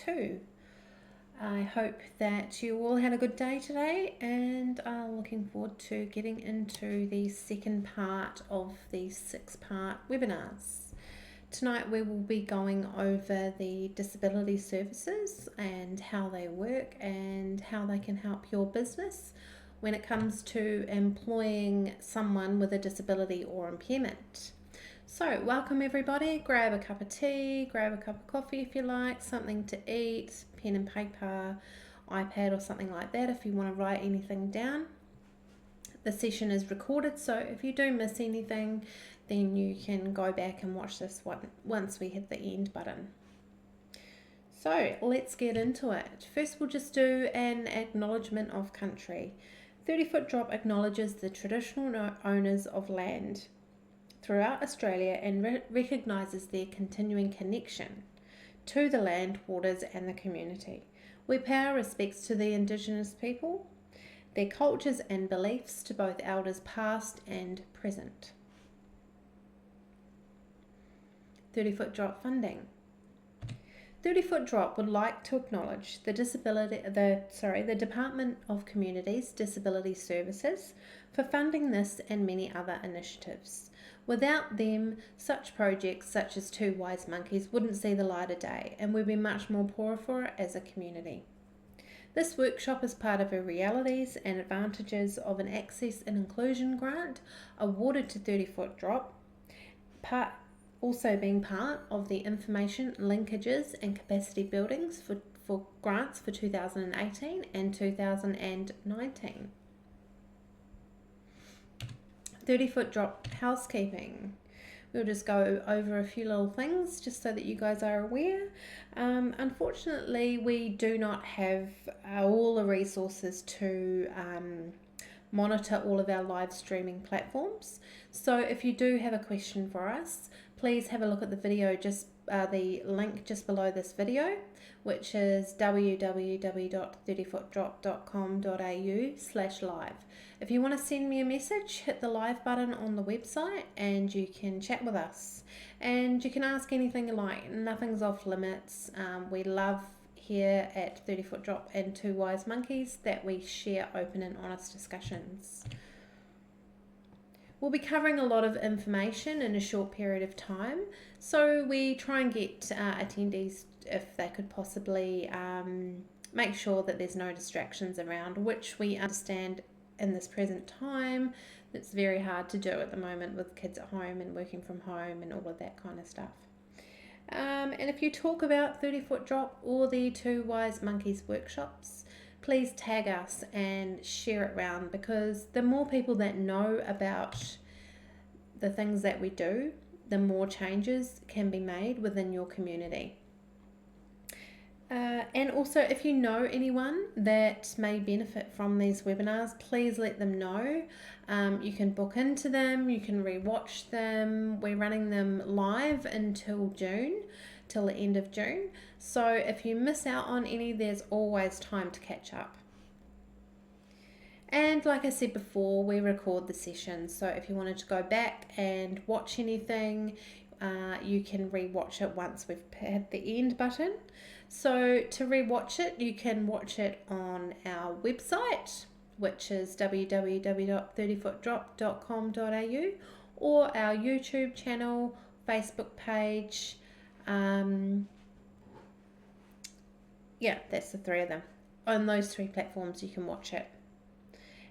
2. I hope that you all had a good day today and are looking forward to getting into the second part of these 6-part webinars. Tonight we will be going over the disability services and how they work and how they can help your business when it comes to employing someone with a disability or impairment. So welcome everybody, grab a cup of tea, grab a cup of coffee if you like, something to eat, pen and paper, iPad or something like that if you want to write anything down. The session is recorded, so if you do miss anything, then you can go back and watch this one once we hit the end button. So let's get into it. First we'll just do an acknowledgement of country. 30-foot drop acknowledges the traditional owners of land throughout Australia and recognises their continuing connection to the land, waters and the community. We pay our respects to the Indigenous people, their cultures and beliefs, to both elders past and present. 30-foot drop funding. 30-foot drop would like to acknowledge the Department of Communities Disability Services for funding this and many other initiatives. Without them, such projects such as Two Wise Monkeys wouldn't see the light of day, and we'd be much more poorer for it as a community. This workshop is part of the realities and advantages of an Access and Inclusion grant awarded to 30-foot drop, also being part of the information linkages and capacity buildings for grants for 2018 and 2019. 30-foot drop housekeeping. We'll just go over a few little things just so that you guys are aware. Unfortunately, we do not have all the resources to monitor all of our live streaming platforms. So if you do have a question for us, please have a look at the video, the link just below this video, which is www.30footdrop.com.au/live. If you want to send me a message, hit the live button on the website and you can chat with us. And you can ask anything you like, nothing's off limits. We love here at 30-foot drop and Two Wise Monkeys that we share open and honest discussions. We'll be covering a lot of information in a short period of time, so we try and get attendees, if they could possibly make sure that there's no distractions around, which we understand in this present time. It's very hard to do at the moment with kids at home and working from home and all of that kind of stuff. And if you talk about 30-foot drop or the Two Wise Monkeys workshops, please tag us and share it around, because the more people that know about the things that we do, the more changes can be made within your community. And also, if you know anyone that may benefit from these webinars, please let them know. You can book into them, you can rewatch them. We're running them live until June, till the end of June. So if you miss out on any, there's always time to catch up. And like I said before, we record the session. So if you wanted to go back and watch anything, you can rewatch it once we've hit the end button. So to rewatch it, you can watch it on our website, which is www.30footdrop.com.au, or our YouTube channel, Facebook page. Yeah, that's the three of them. On those three platforms you can watch it.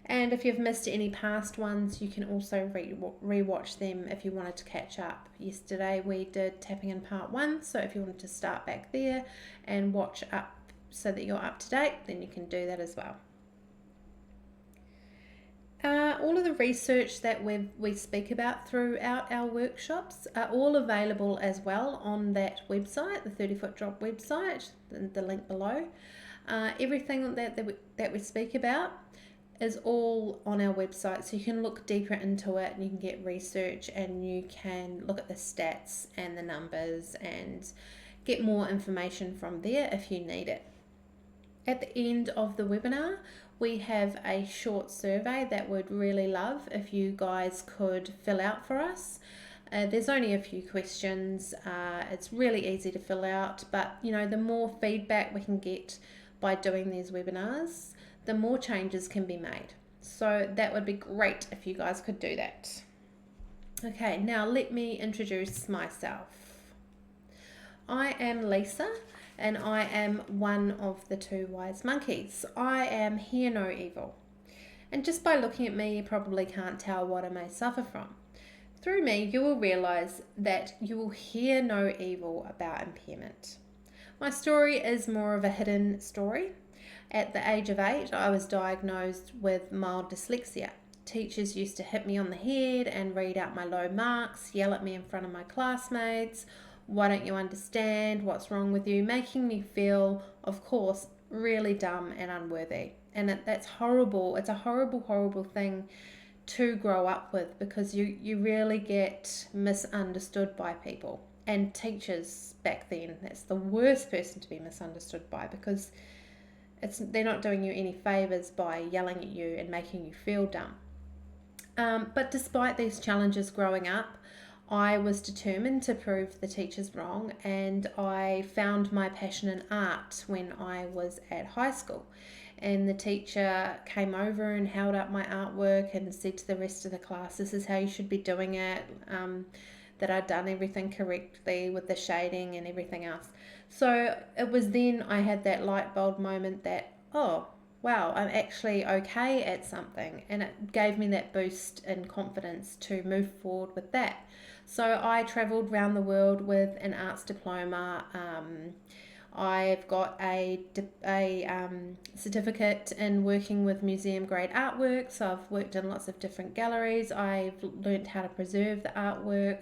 And if you've missed any past ones, you can also rewatch them if you wanted to catch up. Yesterday we did tapping in part 1, so if you wanted to start back there and watch up so that you're up to date, then you can do that as well. All of the research that we speak about throughout our workshops are all available as well on that website, the 30-foot drop website, the link below. Everything that we speak about is all on our website, so you can look deeper into it and you can get research and you can look at the stats and the numbers and get more information from there if you need it. At the end of the webinar, we have a short survey that we'd really love if you guys could fill out for us. There's only a few questions. It's really easy to fill out, but the more feedback we can get by doing these webinars, the more changes can be made. So that would be great if you guys could do that. Okay, now let me introduce myself. I am Lisa, and I am one of the 2 wise monkeys. I am hear no evil. And just by looking at me, you probably can't tell what I may suffer from. Through me, you will realize that you will hear no evil about impairment. My story is more of a hidden story. At the age of 8, I was diagnosed with mild dyslexia. Teachers used to hit me on the head and read out my low marks, yell at me in front of my classmates. Why don't you understand? What's wrong with you? Making me feel, of course, really dumb and unworthy. And that's horrible. It's a horrible, horrible thing to grow up with, because you really get misunderstood by people. And teachers back then, that's the worst person to be misunderstood by, because they're not doing you any favors by yelling at you and making you feel dumb. But despite these challenges growing up, I was determined to prove the teachers wrong, and I found my passion in art when I was at high school. And the teacher came over and held up my artwork and said to the rest of the class, this is how you should be doing it, that I'd done everything correctly with the shading and everything else. So it was then I had that light bulb moment that, oh, wow, I'm actually okay at something. And it gave me that boost in confidence to move forward with that. So I travelled around the world with an arts diploma. I've got a certificate in working with museum grade artwork, so I've worked in lots of different galleries. I've learnt how to preserve the artwork,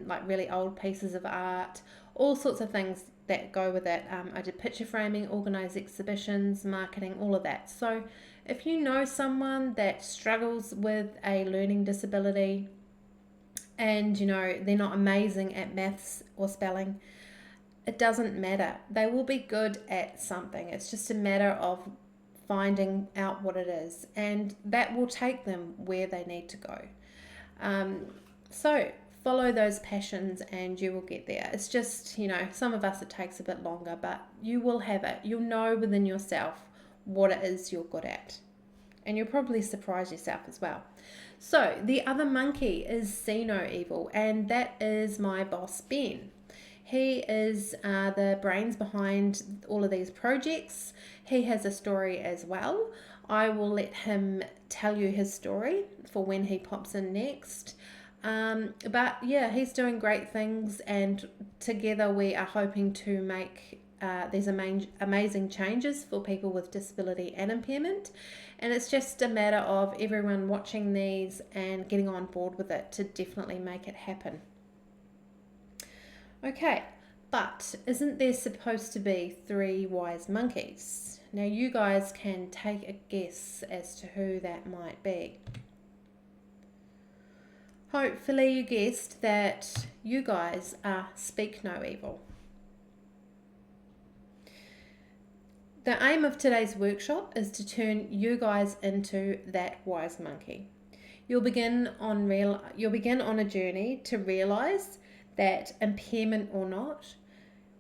like really old pieces of art, all sorts of things that go with it. I did picture framing, organised exhibitions, marketing, all of that. So if you know someone that struggles with a learning disability and they're not amazing at maths or spelling, it doesn't matter. They will be good at something. It's just a matter of finding out what it is, and that will take them where they need to go. So follow those passions and you will get there. It's just, some of us it takes a bit longer, but you will have it. You'll know within yourself what it is you're good at, and you'll probably surprise yourself as well. So the other monkey is see no evil, and that is my boss, Ben. He is the brains behind all of these projects. He has a story as well. I will let him tell you his story for when he pops in next. But yeah, he's doing great things, and together we are hoping to make these amazing changes for people with disability and impairment. And it's just a matter of everyone watching these and getting on board with it to definitely make it happen. Okay, but isn't there supposed to be 3 wise monkeys? Now you guys can take a guess as to who that might be. Hopefully you guessed that you guys are speak no evil. The aim of today's workshop is to turn you guys into that wise monkey. You'll begin on a journey to realize that impairment or not,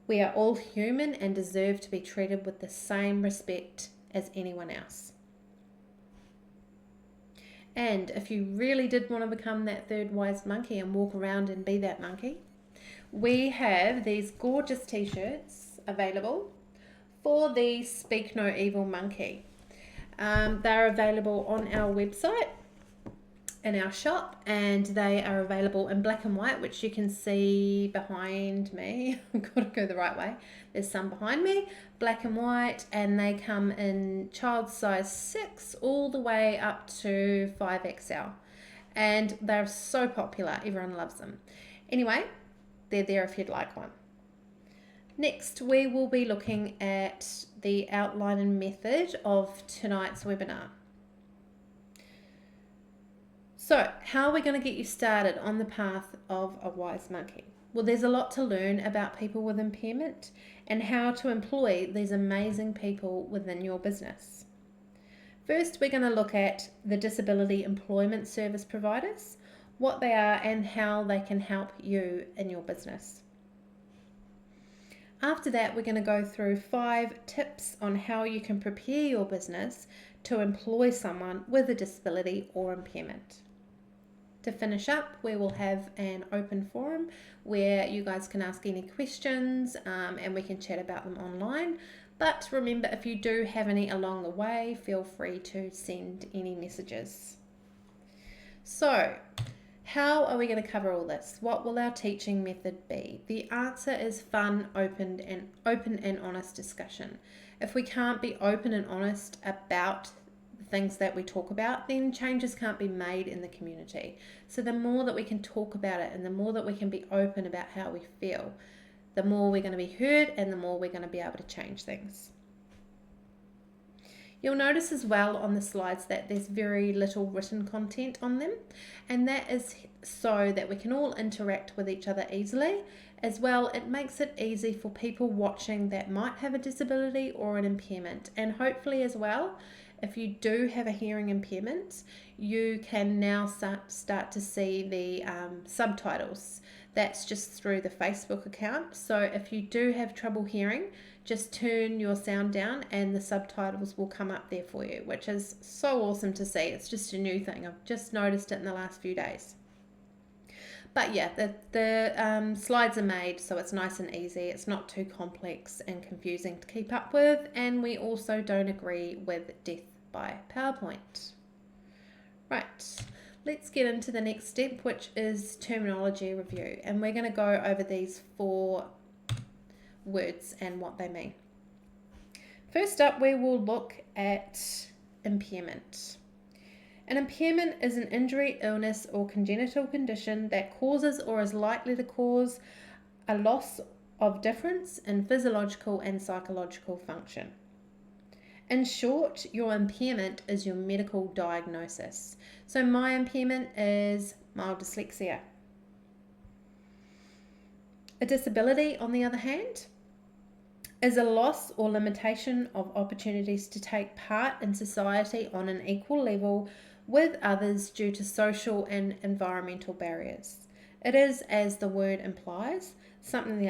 we are all human and deserve to be treated with the same respect as anyone else. And if you really did want to become that 3rd wise monkey and walk around and be that monkey, we have these gorgeous t-shirts available for the Speak No Evil Monkey. They're available on our website, in our shop, and they are available in black and white, which you can see behind me. I've got to go the right way. There's some behind me, black and white, and they come in child size 6 all the way up to 5XL, and they're so popular. Everyone loves them. Anyway, they're there if you'd like one. Next, we will be looking at the outline and method of tonight's webinar. So, how are we going to get you started on the path of a wise monkey? Well, there's a lot to learn about people with impairment and how to employ these amazing people within your business. First, we're going to look at the disability employment service providers, what they are, and how they can help you in your business. After that, we're going to go through 5 tips on how you can prepare your business to employ someone with a disability or impairment. To finish up, we will have an open forum where you guys can ask any questions and we can chat about them online. But remember, if you do have any along the way, feel free to send any messages. So, how are we going to cover all this? What will our teaching method be? The answer is fun, open and honest discussion. If we can't be open and honest about the things that we talk about, then changes can't be made in the community. So the more that we can talk about it and the more that we can be open about how we feel, the more we're going to be heard and the more we're going to be able to change things. You'll notice as well on the slides that there's very little written content on them, and that is so that we can all interact with each other easily. As well, it makes it easy for people watching that might have a disability or an impairment, and hopefully as well, if you do have a hearing impairment, you can now start to see the subtitles. That's just through the Facebook account. So if you do have trouble hearing, just turn your sound down and the subtitles will come up there for you, which is so awesome to see. It's just a new thing. I've just noticed it in the last few days. But yeah, the slides are made so it's nice and easy. It's not too complex and confusing to keep up with, and we also don't agree with death by PowerPoint. Right, let's get into the next step, which is terminology review, and we're going to go over these 4 words and what they mean. First up, we will look at impairment. An impairment is an injury, illness, or congenital condition that causes or is likely to cause a loss of difference in physiological and psychological function. In short, your impairment is your medical diagnosis. So my impairment is mild dyslexia. A disability, on the other hand, is a loss or limitation of opportunities to take part in society on an equal level with others due to social and environmental barriers. It is, as the word implies, something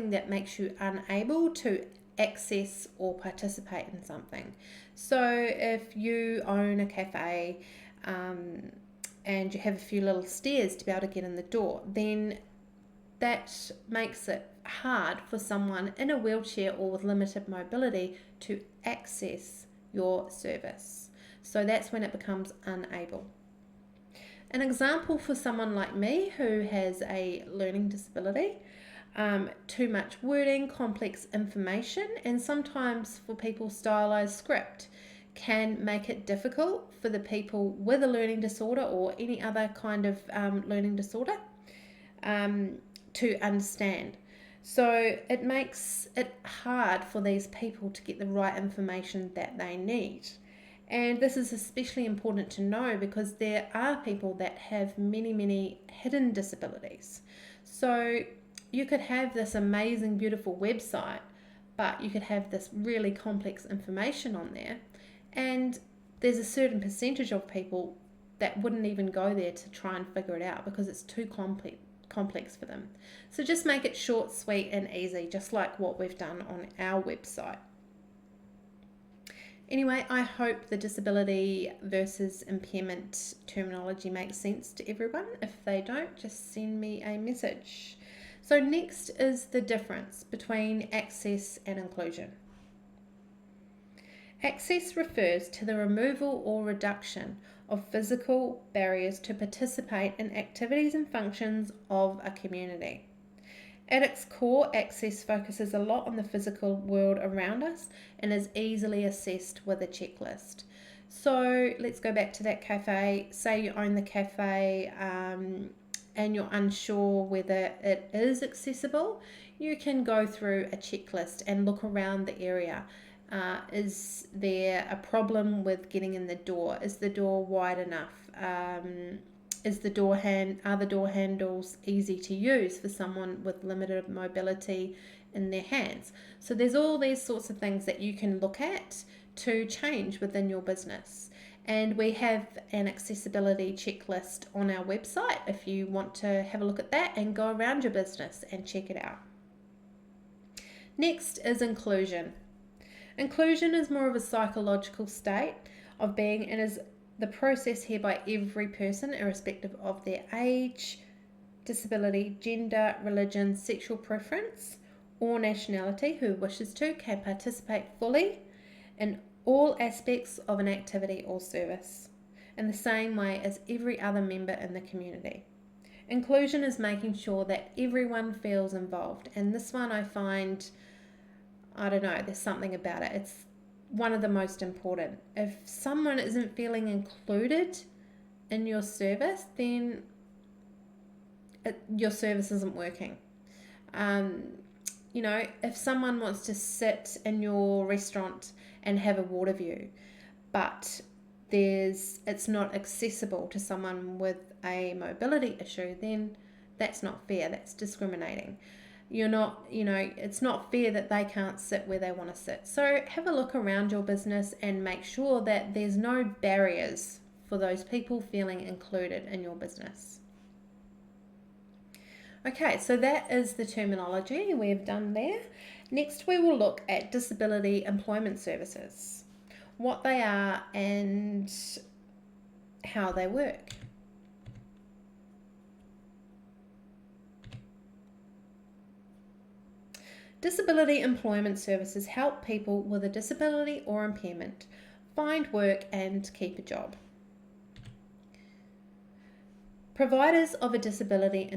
that makes you unable to access or participate in something. So if you own a cafe and you have a few little stairs to be able to get in the door, then that makes it hard for someone in a wheelchair or with limited mobility to access your service. So that's when it becomes unable. An example for someone like me who has a learning disability, too much wording, complex information, and sometimes for people stylized script can make it difficult for the people with a learning disorder or any other kind of learning disorder to understand. So it makes it hard for these people to get the right information that they need. And this is especially important to know because there are people that have many, many hidden disabilities. So you could have this amazing, beautiful website, but you could have this really complex information on there. And there's a certain percentage of people that wouldn't even go there to try and figure it out because it's too complex for them. So just make it short, sweet and easy, just like what we've done on our website. Anyway, I hope the disability versus impairment terminology makes sense to everyone. If they don't, just send me a message. So next is the difference between access and inclusion. Access refers to the removal or reduction of physical barriers to participate in activities and functions of a community. At its core, access focuses a lot on the physical world around us and is easily assessed with a checklist. So let's go back to that cafe. Say you own the cafe and you're unsure whether it is accessible. You can go through a checklist and look around the area. Is there a problem with getting in the door? Is the door wide enough? Are the door handles easy to use for someone with limited mobility in their hands? So there's all these sorts of things that you can look at to change within your business. And we have an accessibility checklist on our website if you want to have a look at that and go around your business and check it out. Next is inclusion. Inclusion is more of a psychological state of being and is the process hereby every person, irrespective of their age, disability, gender, religion, sexual preference, or nationality, who wishes to, can participate fully in all aspects of an activity or service, in the same way as every other member in the community. Inclusion is making sure that everyone feels involved, and this one I find, I don't know, there's something about it. It's one of the most important. If someone isn't feeling included in your service, then your service isn't working. If someone wants to sit in your restaurant and have a water view, but it's not accessible to someone with a mobility issue, then that's not fair. That's discriminating. It's not fair that they can't sit where they want to sit. So have a look around your business and make sure that there's no barriers for those people feeling included in your business. Okay, so that is the terminology we've done there. Next, we will look at disability employment services, what they are and how they work. Disability employment services help people with a disability or impairment find work and keep a job. Providers of a disability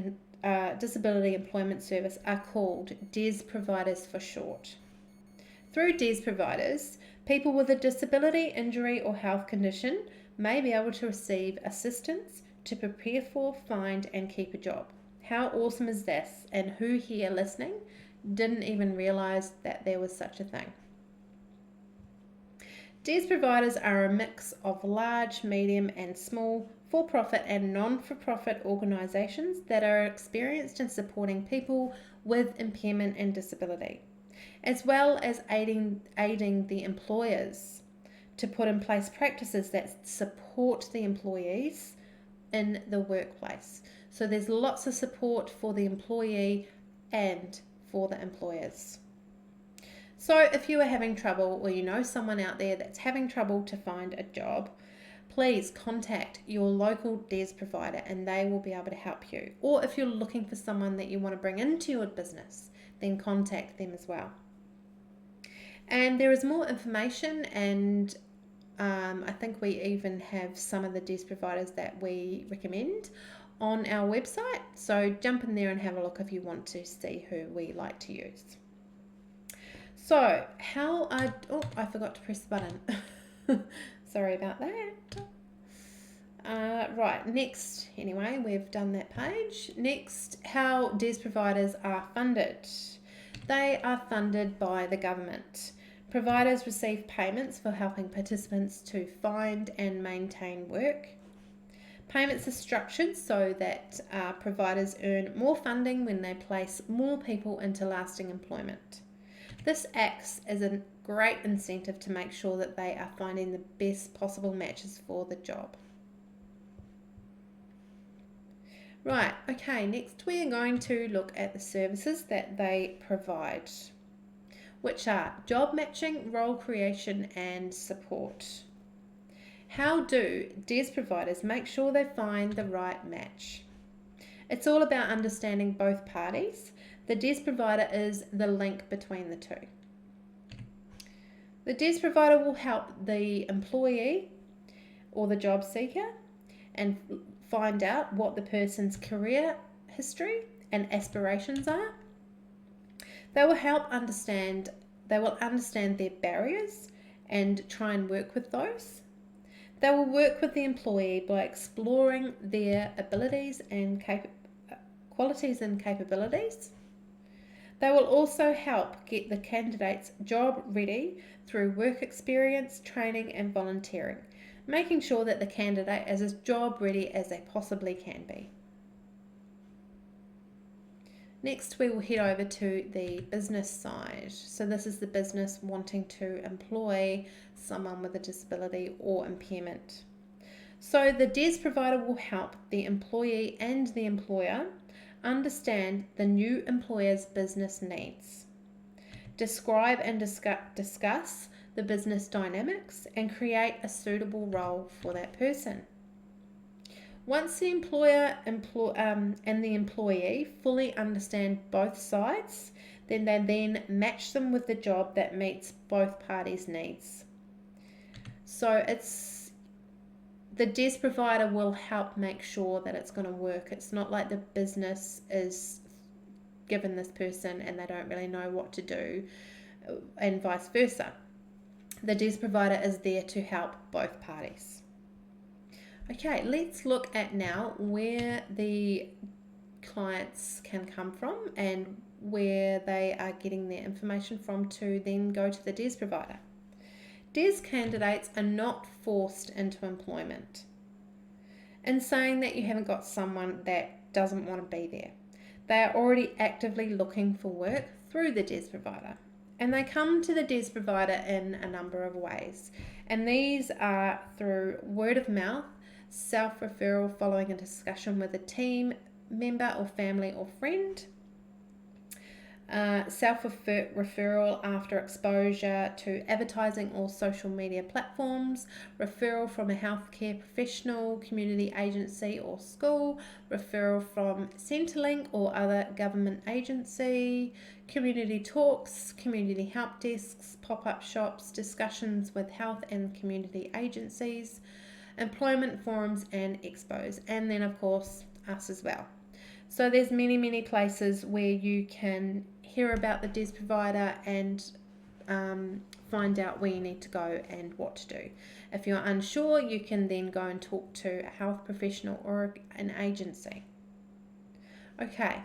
employment service are called DES providers for short. Through DES providers, people with a disability, injury, or health condition may be able to receive assistance to prepare for, find, and keep a job. How awesome is this? And who here listening didn't even realise that there was such a thing? DES providers are a mix of large, medium, and small for-profit and non-for-profit organisations that are experienced in supporting people with impairment and disability, as well as aiding the employers to put in place practices that support the employees in the workplace. So there's lots of support for the employee and for the employers. So if you are having trouble, or you know someone out there that's having trouble to find a job, please contact your local DES provider and they will be able to help you. Or if you're looking for someone that you want to bring into your business, then contact them as well. And there is more information, and I think we even have some of the DES providers that we recommend on our website. So jump in there and have a look if you want to see who we like to use. So I forgot to press the button. Sorry about that. Right, next, anyway, we've done that page. Next, how DES providers are funded. They are funded by the government. Providers receive payments for helping participants to find and maintain work. Payments are structured so that providers earn more funding when they place more people into lasting employment. This acts as a great incentive to make sure that they are finding the best possible matches for the job. Right, okay, next we are going to look at the services that they provide, which are job matching, role creation, and support. How do DES providers make sure they find the right match? It's all about understanding both parties. The DES provider is the link between the two. The DES provider will help the employee or the job seeker and find out what the person's career history and aspirations are. They will understand their barriers and try and work with those. They will work with the employee by exploring their abilities and qualities and capabilities. They will also help get the candidates job ready through work experience, training, and volunteering, making sure that the candidate is as job ready as they possibly can be. Next, we will head over to the business side. So this is the business wanting to employ someone with a disability or impairment. So the DES provider will help the employee and the employer understand the new employer's business needs, describe and discuss the business dynamics, and create a suitable role for that person. Once the employer and the employee fully understand both sides, then they match them with the job that meets both parties' needs. So the DES provider will help make sure that it's going to work. It's not like the business is given this person and they don't really know what to do, and vice versa. The DES provider is there to help both parties. Okay, let's look at now where the clients can come from and where they are getting their information from to then go to the DES provider. DES candidates are not forced into employment in saying that you haven't got someone that doesn't want to be there. They are already actively looking for work through the DES provider, and they come to the DES provider in a number of ways, and these are through word of mouth, self-referral following a discussion with a team member or family or friend, self-referral after exposure to advertising or social media platforms, referral from a healthcare professional, community agency or school, referral from Centrelink or other government agency, community talks, community help desks, pop-up shops, discussions with health and community agencies, employment forums and expos, and then of course us as well. So there's many places where you can hear about the DES provider and find out where you need to go and what to do. If you're unsure, you can then go and talk to a health professional or an agency. Okay,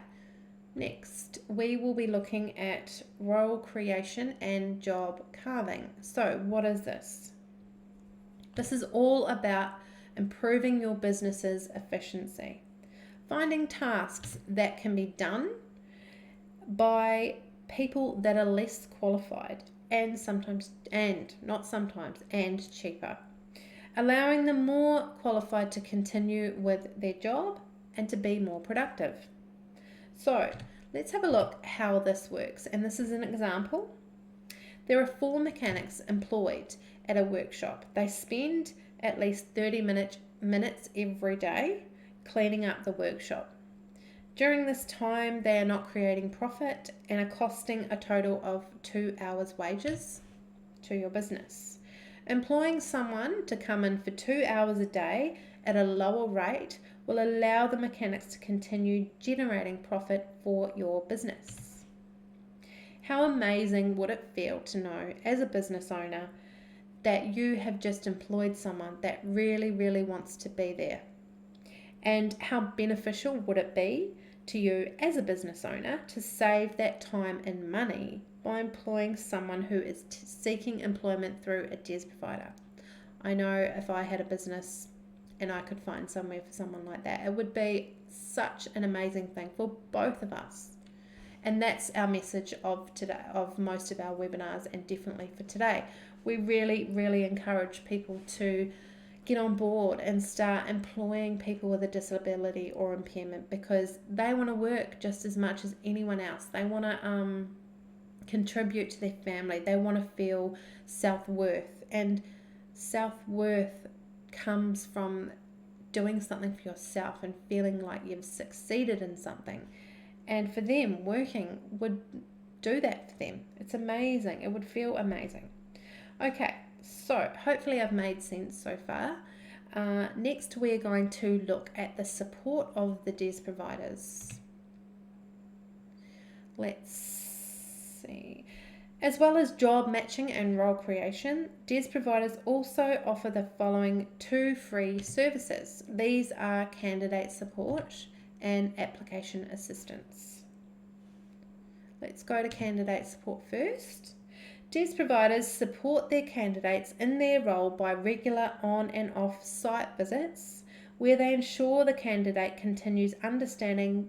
next we will be looking at role creation and job carving. So what is this? This is all about improving your business's efficiency, finding tasks that can be done by people that are less qualified and cheaper, allowing the more qualified to continue with their job and to be more productive. So let's have a look how this works, and this is an example. There are 4 mechanics employed at a workshop. They spend at least 30 minutes every day cleaning up the workshop. During this time, they are not creating profit and are costing a total of 2 hours' wages to your business. Employing someone to come in for 2 hours a day at a lower rate will allow the mechanics to continue generating profit for your business. How amazing would it feel to know as a business owner that you have just employed someone that really wants to be there? And how beneficial would it be to you as a business owner to save that time and money by employing someone who is seeking employment through a DES provider? I know if I had a business and I could find somewhere for someone like that, it would be such an amazing thing for both of us. And that's our message of today, of most of our webinars, and definitely for today. We really encourage people to get on board and start employing people with a disability or impairment, because they want to work just as much as anyone else. They want to contribute to their family. They want to feel self-worth, and self-worth comes from doing something for yourself and feeling like you've succeeded in something. And for them, working would do that for them. It's amazing. It would feel amazing. Okay, so hopefully I've made sense so far. Next, we're going to look at the support of the DES providers. Let's see. As well as job matching and role creation, DES providers also offer the following 2 free services. These are candidate support and application assistance. Let's go to candidate support first. DES providers support their candidates in their role by regular on and off site visits where they ensure the candidate continues understanding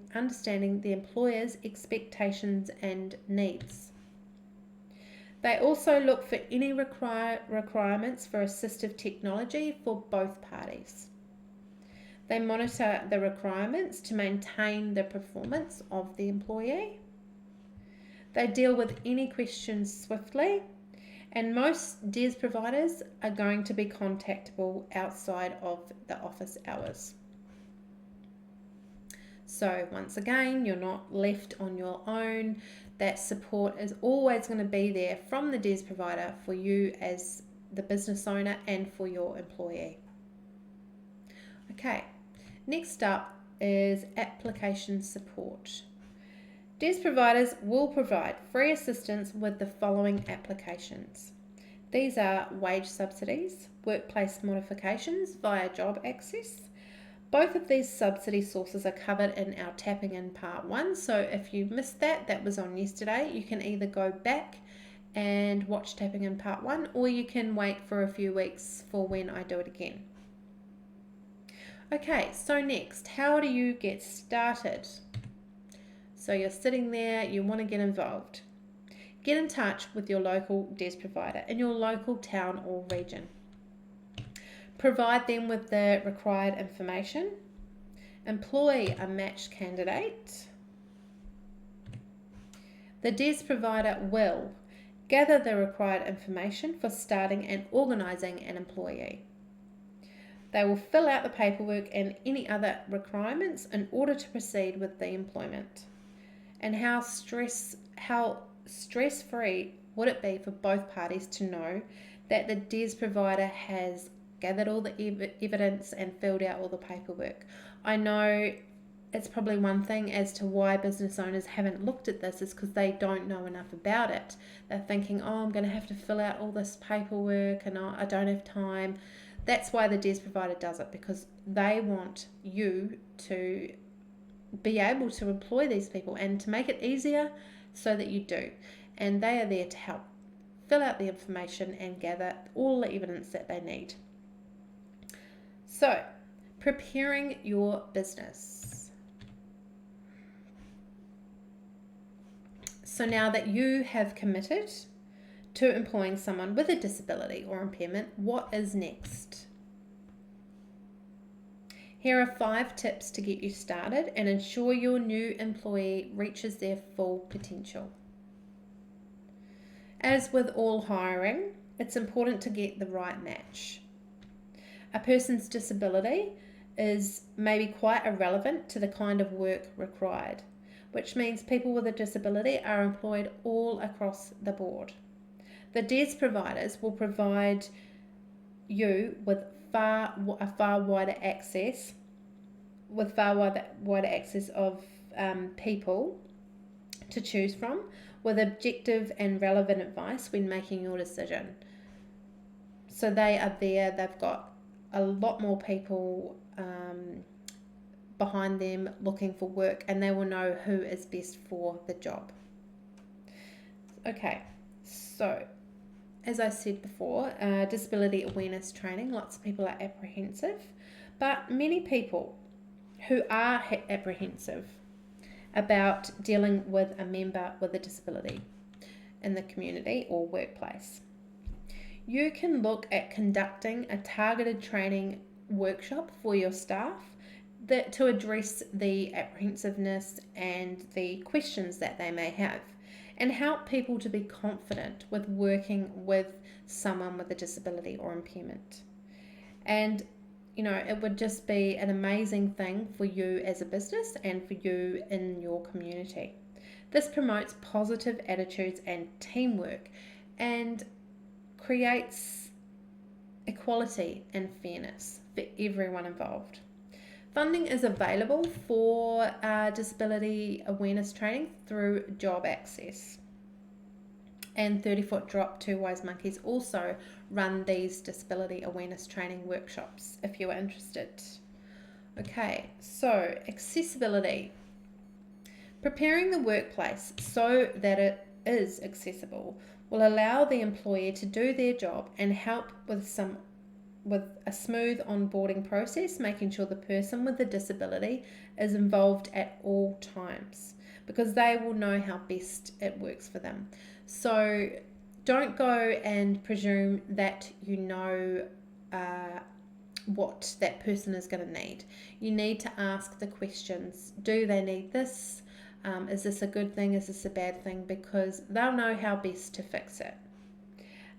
the employer's expectations and needs. They also look for any requirements for assistive technology for both parties. They monitor the requirements to maintain the performance of the employee. They deal with any questions swiftly, and most DES providers are going to be contactable outside of the office hours. So once again, you're not left on your own. That support is always going to be there from the DES provider for you as the business owner and for your employee. Okay, next up is application support. DES providers will provide free assistance with the following applications. These are wage subsidies, workplace modifications via job access. Both of these subsidy sources are covered in our Tapping In Part 1, so if you missed that, that was on yesterday. You can either go back and watch Tapping In Part 1, or you can wait for a few weeks for when I do it again. Okay, so next, how do you get started? So you're sitting there, you want to get involved. Get in touch with your local DES provider in your local town or region. Provide them with the required information. Employ a matched candidate. The DES provider will gather the required information for starting and organising an employee. They will fill out the paperwork and any other requirements in order to proceed with the employment. And how stress-free would it be for both parties to know that the DES provider has gathered all the evidence and filled out all the paperwork? I know it's probably one thing as to why business owners haven't looked at this is because they don't know enough about it. They're thinking, oh, I'm going to have to fill out all this paperwork and I don't have time. That's why the DES provider does it, because they want you to be able to employ these people and to make it easier so that you do. And they are there to help fill out the information and gather all the evidence that they need. So, preparing your business. So now that you have committed to employing someone with a disability or impairment, what is next? Here are 5 tips to get you started and ensure your new employee reaches their full potential. As with all hiring, it's important to get the right match. A person's disability is maybe quite irrelevant to the kind of work required, which means people with a disability are employed all across the board. The DES providers will provide you with far wider access of people to choose from, with objective and relevant advice when making your decision. So they are there, they've got a lot more people behind them looking for work, and they will know who is best for the job. Okay, so as I said before, disability awareness training, lots of people are apprehensive, but many people who are apprehensive about dealing with a member with a disability in the community or workplace. You can look at conducting a targeted training workshop for your staff to address the apprehensiveness and the questions that they may have, and help people to be confident with working with someone with a disability or impairment. And it would just be an amazing thing for you as a business and for you in your community. This promotes positive attitudes and teamwork and creates equality and fairness for everyone involved. Funding is available for disability awareness training through Job Access. And 30-Foot Drop 2 Wise Monkeys also run these disability awareness training workshops if you are interested. Okay, so accessibility. Preparing the workplace so that it is accessible will allow the employer to do their job and help with some with a smooth onboarding process, making sure the person with the disability is involved at all times because they will know how best it works for them. So don't go and presume that you know what that person is going to need. You need to ask the questions. Do they need this? Is this a good thing? Is this a bad thing? Because they'll know how best to fix it.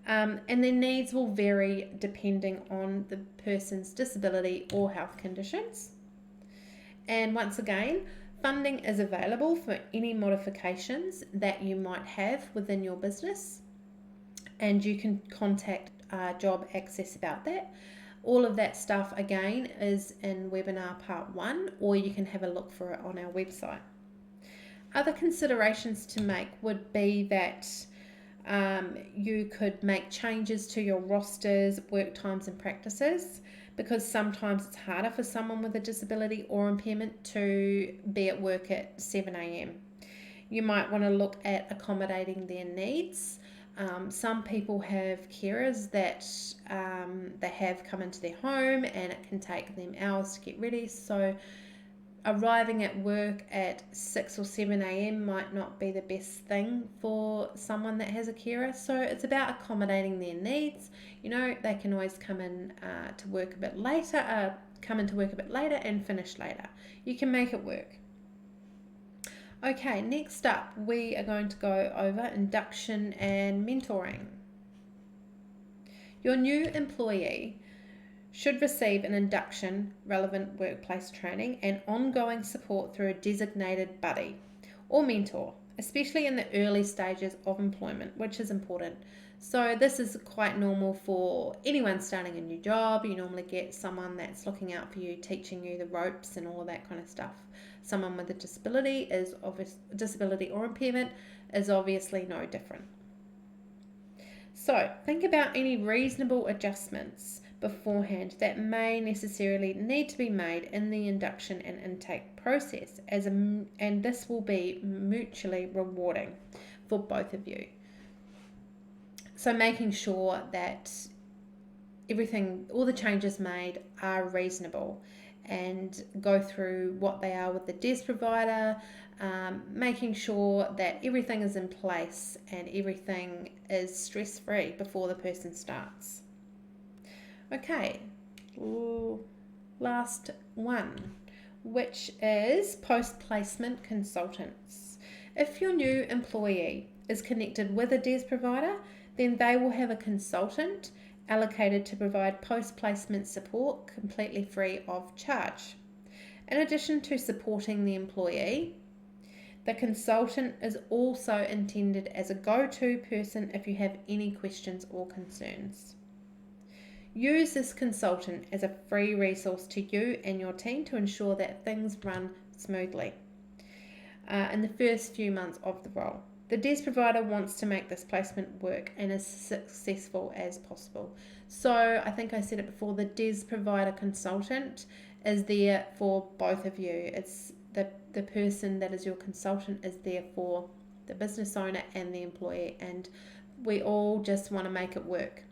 And their needs will vary depending on the person's disability or health conditions. And once again, funding is available for any modifications that you might have within your business, and you can contact Job Access about that. All of that stuff again is in webinar part 1, or you can have a look for it on our website. Other considerations to make would be that you could make changes to your rosters, work times and practices, because sometimes it's harder for someone with a disability or impairment to be at work at 7 a.m. You might want to look at accommodating their needs. Some people have carers that they have come into their home and it can take them hours to get ready. So arriving at work at 6 or 7 a.m. might not be the best thing for someone that has a carer. So it's about accommodating their needs. You know, they can always come in to work a bit later, come into work a bit later and finish later. You can make it work. Okay, next up we are going to go over induction and mentoring. Your new employee should receive an induction, relevant workplace training, and ongoing support through a designated buddy or mentor, especially in the early stages of employment, which is important. So this is quite normal for anyone starting a new job. You normally get someone that's looking out for you, teaching you the ropes and all of that kind of stuff. Someone with a disability or impairment is obviously no different. So think about any reasonable adjustments beforehand that may necessarily need to be made in the induction and intake process, and this will be mutually rewarding for both of you. So making sure that all the changes made are reasonable, and go through what they are with the DES provider, making sure that everything is in place and everything is stress-free before the person starts. Okay, last one, which is post-placement consultants. If your new employee is connected with a DES provider, then they will have a consultant allocated to provide post-placement support completely free of charge. In addition to supporting the employee, the consultant is also intended as a go-to person if you have any questions or concerns. Use this consultant as a free resource to you and your team to ensure that things run smoothly in the first few months of the role. The DES provider wants to make this placement work and as successful as possible. So I think I said it before, the DES provider consultant is there for both of you. It's the person that is your consultant is there for the business owner and the employee, and we all just want to make it work.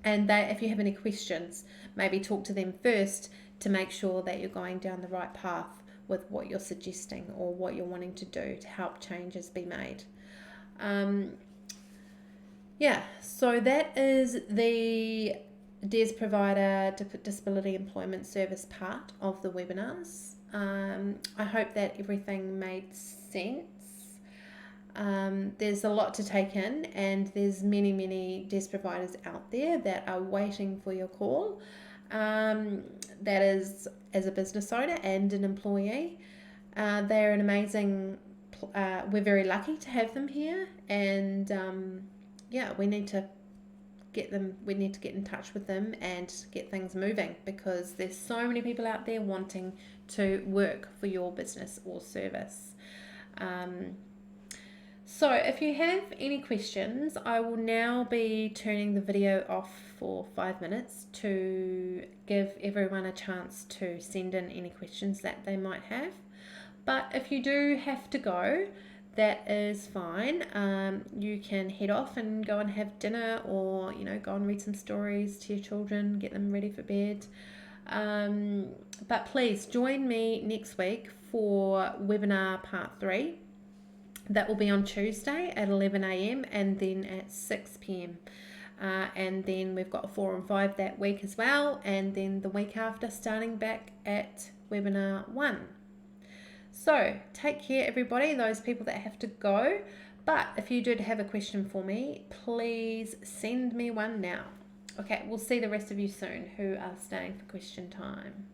And if you have any questions, maybe talk to them first to make sure that you're going down the right path with what you're suggesting or what you're wanting to do to help changes be made. So that is the DES provider disability employment service part of the webinars. I hope that everything made sense. There's a lot to take in, and there's many DES providers out there that are waiting for your call. That is as a business owner and an employee. They're an amazing, we're very lucky to have them here, and we need to get in touch with them and get things moving, because there's so many people out there wanting to work for your business or service. So if you have any questions, I will now be turning the video off for 5 minutes to give everyone a chance to send in any questions that they might have. But if you do have to go, that is fine. You can head off and go and have dinner, or go and read some stories to your children, get them ready for bed. But please join me next week for webinar part 3. That will be on Tuesday at 11 a.m. and then at 6 p.m. And then we've got 4 and 5 that week as well, and then the week after starting back at webinar 1. So take care, everybody, those people that have to go. But if you did have a question for me, please send me one now. Okay, we'll see the rest of you soon who are staying for question time.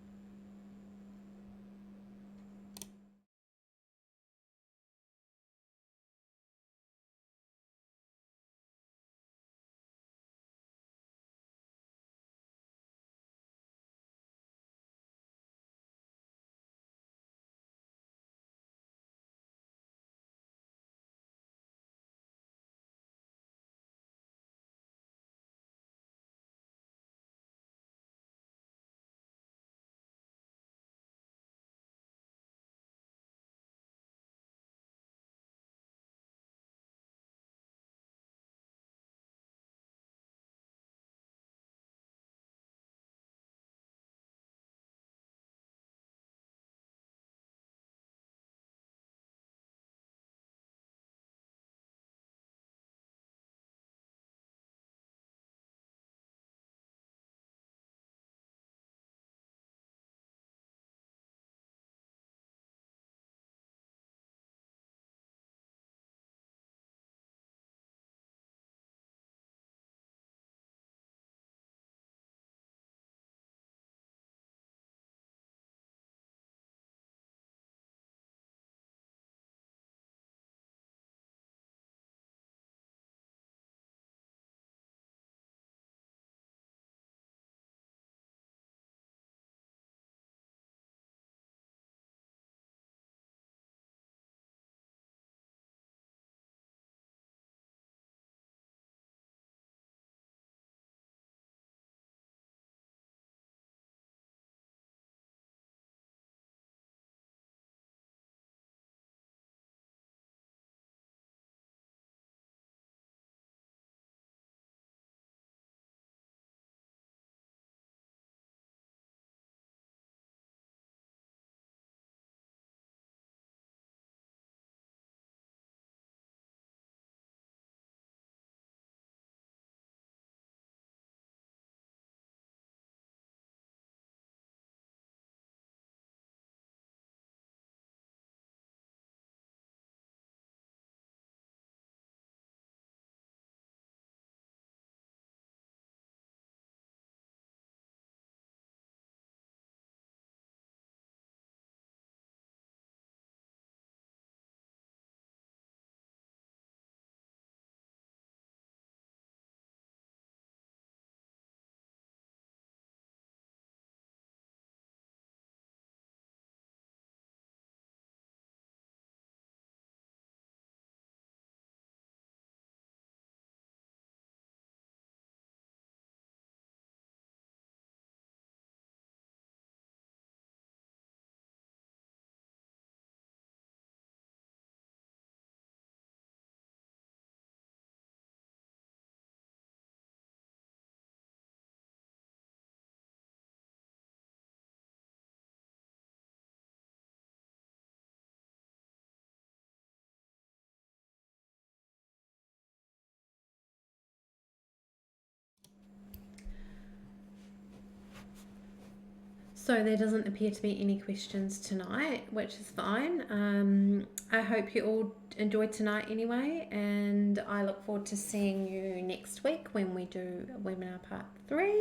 So there doesn't appear to be any questions tonight, which is fine. I hope you all enjoyed tonight anyway, and I look forward to seeing you next week when we do webinar part 3.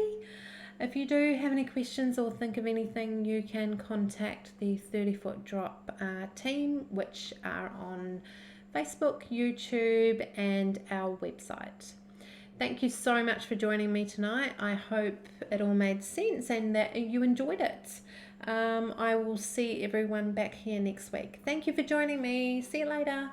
If you do have any questions or think of anything, you can contact the 30-foot drop team, which are on Facebook, YouTube, and our website. Thank you so much for joining me tonight. I hope it all made sense and that you enjoyed it. I will see everyone back here next week. Thank you for joining me. See you later.